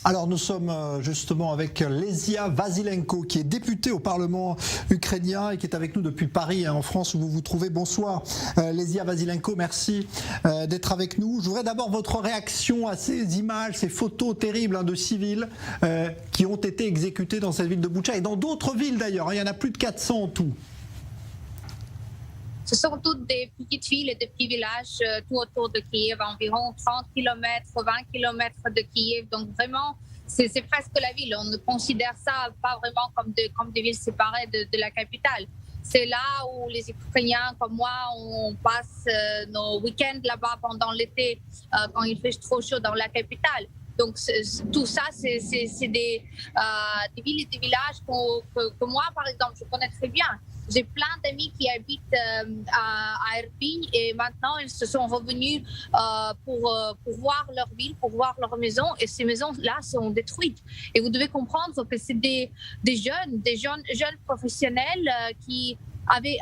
Alors nous sommes justement avec Lesia Vasilenko qui est députée au Parlement ukrainien et qui est avec nous depuis Paris en France où vous vous trouvez. Bonsoir Lesia Vasilenko, merci d'être avec nous. Je voudrais d'abord votre réaction à ces images, ces photos terribles de civils qui ont été exécutés dans cette ville de Boutcha et dans d'autres villes d'ailleurs, il y en a plus de 400 en tout. Ce sont toutes des petites villes et des petits villages tout autour de Kiev, environ 30 km, 20 km de Kiev. Donc vraiment, c'est presque la ville. On ne considère ça pas vraiment comme des villes séparées de la capitale. C'est là où les Ukrainiens comme moi, on passe nos week-ends là-bas pendant l'été quand il fait trop chaud dans la capitale. Donc tout ça, c'est des villes et des villages que moi, par exemple, je connais très bien. J'ai plein d'amis qui habitent à Irpin et maintenant ils se sont revenus pour voir leur ville, pour voir leur maison, et ces maisons-là sont détruites. Et vous devez comprendre que c'est des jeunes professionnels qui avaient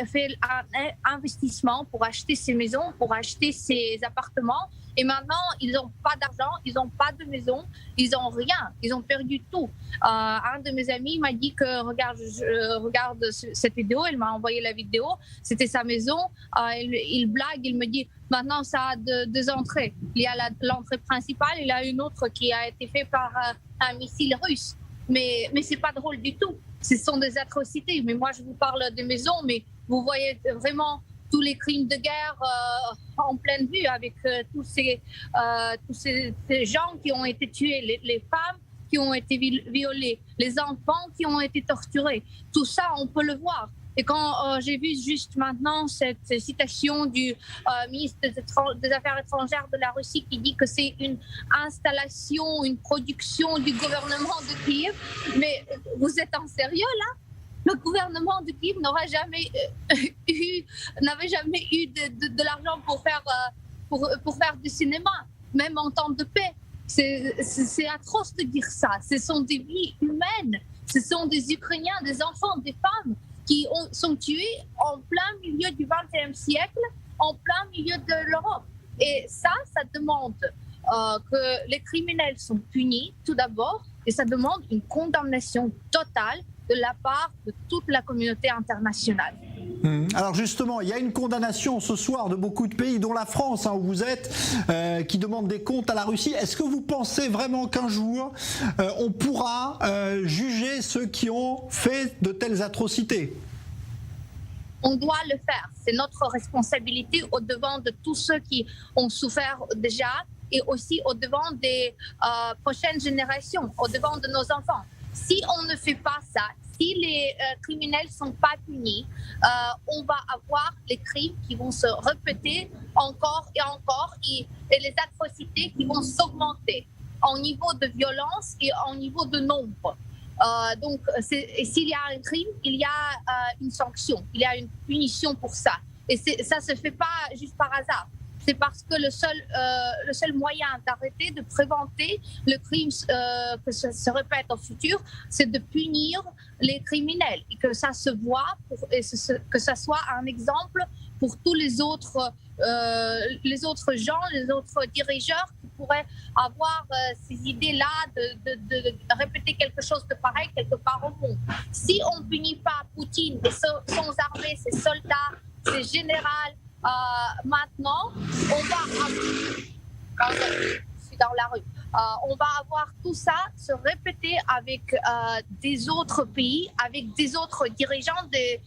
fait un investissement pour acheter ces maisons, pour acheter ces appartements. Et maintenant, ils n'ont pas d'argent, ils n'ont pas de maison, ils n'ont rien, ils ont perdu tout. Un de mes amis m'a dit que regarde cette vidéo, il m'a envoyé la vidéo, c'était sa maison. Il blague, il me dit maintenant ça a deux entrées. Il y a l'entrée principale, il y a une autre qui a été faite par un missile russe. Mais c'est pas drôle du tout. Ce sont des atrocités. Mais moi, je vous parle de maisons, mais vous voyez vraiment tous les crimes de guerre en pleine vue avec tous ces gens qui ont été tués, les femmes qui ont été violées, les enfants qui ont été torturés. Tout ça, on peut le voir. Et quand j'ai vu juste maintenant cette citation du ministre des Affaires étrangères de la Russie qui dit que c'est une installation, une production du gouvernement de Kiev, mais vous êtes en sérieux là ? Le gouvernement de Kiev n'avait jamais eu de l'argent pour faire du cinéma, même en temps de paix. C'est atroce de dire ça. Ce sont des vies humaines. Ce sont des Ukrainiens, des enfants, des femmes qui sont tués en plein milieu du XXe siècle, en plein milieu de l'Europe. Et ça demande que les criminels sont punis tout d'abord, et ça demande une condamnation totale de la part de toute la communauté internationale. Alors justement, il y a une condamnation ce soir de beaucoup de pays, dont la France, où vous êtes, qui demande des comptes à la Russie. Est-ce que vous pensez vraiment qu'un jour, on pourra juger ceux qui ont fait de telles atrocités ? On doit le faire. C'est notre responsabilité au-devant de tous ceux qui ont souffert déjà et aussi au-devant des prochaines générations, au-devant de nos enfants. Si on ne fait pas ça, si les criminels ne sont pas punis, on va avoir les crimes qui vont se répéter encore et encore et les atrocités qui vont s'augmenter en niveau de violence et en niveau de nombre. Donc, s'il y a un crime, il y a une sanction, il y a une punition pour ça. Et ça ne se fait pas juste par hasard. C'est parce que le seul moyen d'arrêter, de prévenir le crime que ça se répète au futur, c'est de punir les criminels et que ça se voit, que ça soit un exemple pour tous les autres gens, les autres dirigeants qui pourraient avoir ces idées-là de répéter quelque chose de pareil quelque part au monde. Si on ne punit pas Poutine et son armée, ses soldats, ses généraux, maintenant, on va avoir tout ça se répéter avec des autres pays, avec des autres dirigeants des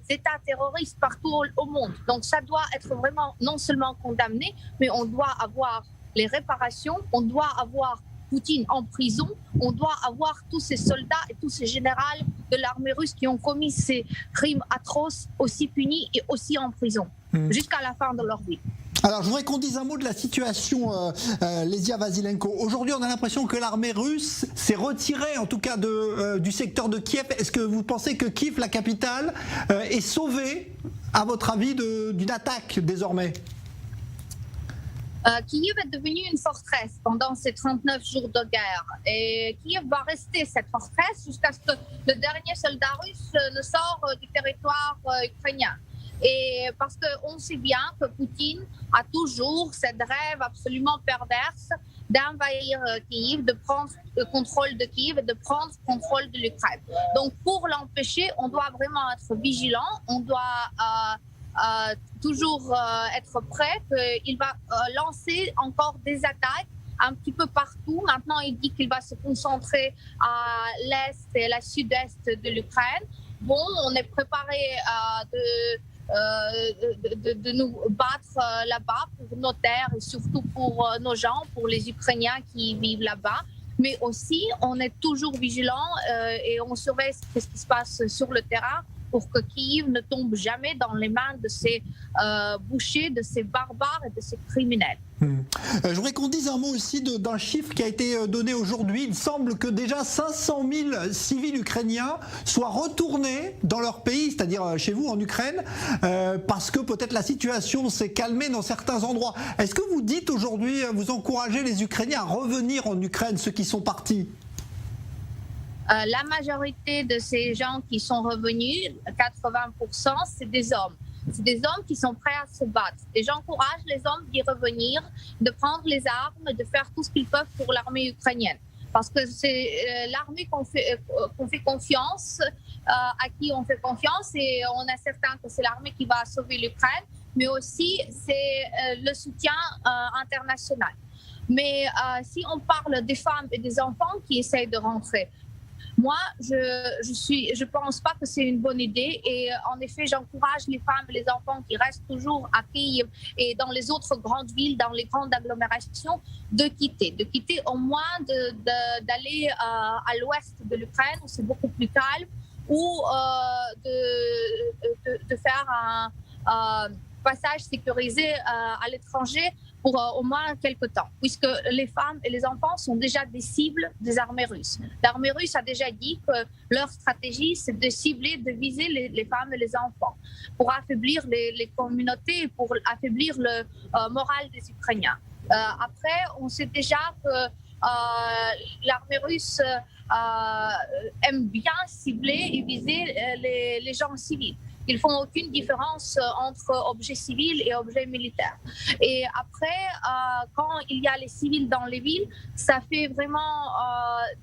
États terroristes partout au monde. Donc ça doit être vraiment non seulement condamné, mais on doit avoir les réparations, on doit avoir Poutine en prison, on doit avoir tous ces soldats et tous ces généraux de l'armée russe qui ont commis ces crimes atroces aussi punis et aussi en prison, jusqu'à la fin de leur vie. Alors, je voudrais qu'on dise un mot de la situation, Lesia Vasilenko. Aujourd'hui, on a l'impression que l'armée russe s'est retirée, en tout cas du secteur de Kiev. Est-ce que vous pensez que Kiev, la capitale, est sauvée, à votre avis, d'une attaque désormais ? Kiev est devenue une forteresse pendant ces 39 jours de guerre. Et Kiev va rester cette forteresse jusqu'à ce que le dernier soldat russe ne sorte du territoire ukrainien. Et parce qu'on sait bien que Poutine a toujours cette rêve absolument perverse d'envahir Kiev, de prendre le contrôle de Kiev et de prendre le contrôle de l'Ukraine. Donc pour l'empêcher, on doit vraiment être vigilant, on doit toujours être prêt qu'il va lancer encore des attaques un petit peu partout. Maintenant, il dit qu'il va se concentrer à l'est et à la sud-est de l'Ukraine. Bon, on est préparé de nous battre là-bas pour nos terres et surtout pour nos gens, pour les Ukrainiens qui vivent là-bas. Mais aussi, on est toujours vigilant et on surveille ce qui se passe sur le terrain pour que Kiev ne tombe jamais dans les mains de ces bouchers, de ces barbares et de ces criminels. Je voudrais qu'on dise un mot aussi d'un chiffre qui a été donné aujourd'hui. Il semble que déjà 500 000 civils ukrainiens soient retournés dans leur pays, c'est-à-dire chez vous en Ukraine, parce que peut-être la situation s'est calmée dans certains endroits. Est-ce que vous dites aujourd'hui, vous encouragez les Ukrainiens à revenir en Ukraine, ceux qui sont partis ? La majorité de ces gens qui sont revenus, 80%, c'est des hommes. C'est des hommes qui sont prêts à se battre. Et j'encourage les hommes d'y revenir, de prendre les armes, de faire tout ce qu'ils peuvent pour l'armée ukrainienne. Parce que c'est l'armée qu'on fait confiance, à qui on fait confiance, et on est certain que c'est l'armée qui va sauver l'Ukraine, mais aussi c'est le soutien international. Mais si on parle des femmes et des enfants qui essayent de rentrer, moi, je pense pas que c'est une bonne idée et en effet, j'encourage les femmes et les enfants qui restent toujours à Kiev et dans les autres grandes villes, dans les grandes agglomérations, de quitter au moins d'aller à l'ouest de l'Ukraine où c'est beaucoup plus calme ou de faire un passage sécurisé à l'étranger pour au moins quelques temps, puisque les femmes et les enfants sont déjà des cibles des armées russes. L'armée russe a déjà dit que leur stratégie, c'est de cibler, de viser les femmes et les enfants pour affaiblir les communautés, pour affaiblir le moral des Ukrainiens. Après, on sait déjà que l'armée russe aime bien cibler et viser les gens civils. Ils font aucune différence entre objets civils et objets militaires. Et après, quand il y a les civils dans les villes, ça fait vraiment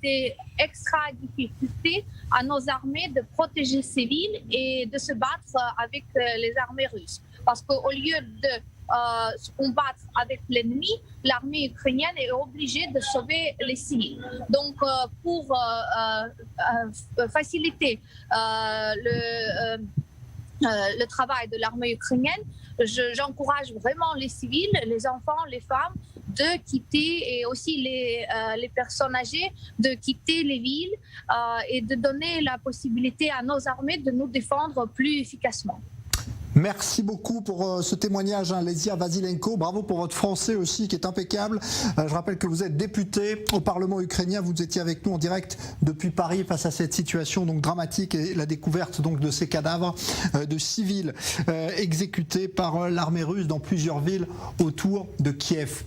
des extra difficultés à nos armées de protéger ces villes et de se battre avec les armées russes. Parce qu'au lieu de se combattre avec l'ennemi, l'armée ukrainienne est obligée de sauver les civils. Donc, pour faciliter le travail de l'armée ukrainienne, j'encourage vraiment les civils, les enfants, les femmes de quitter, et aussi les personnes âgées, de quitter les villes et de donner la possibilité à nos armées de nous défendre plus efficacement. Merci beaucoup pour ce témoignage, Lesia Vasilenko. Bravo pour votre français aussi qui est impeccable. Je rappelle que vous êtes député au Parlement ukrainien. Vous étiez avec nous en direct depuis Paris face à cette situation donc dramatique et la découverte donc de ces cadavres de civils exécutés par l'armée russe dans plusieurs villes autour de Kiev.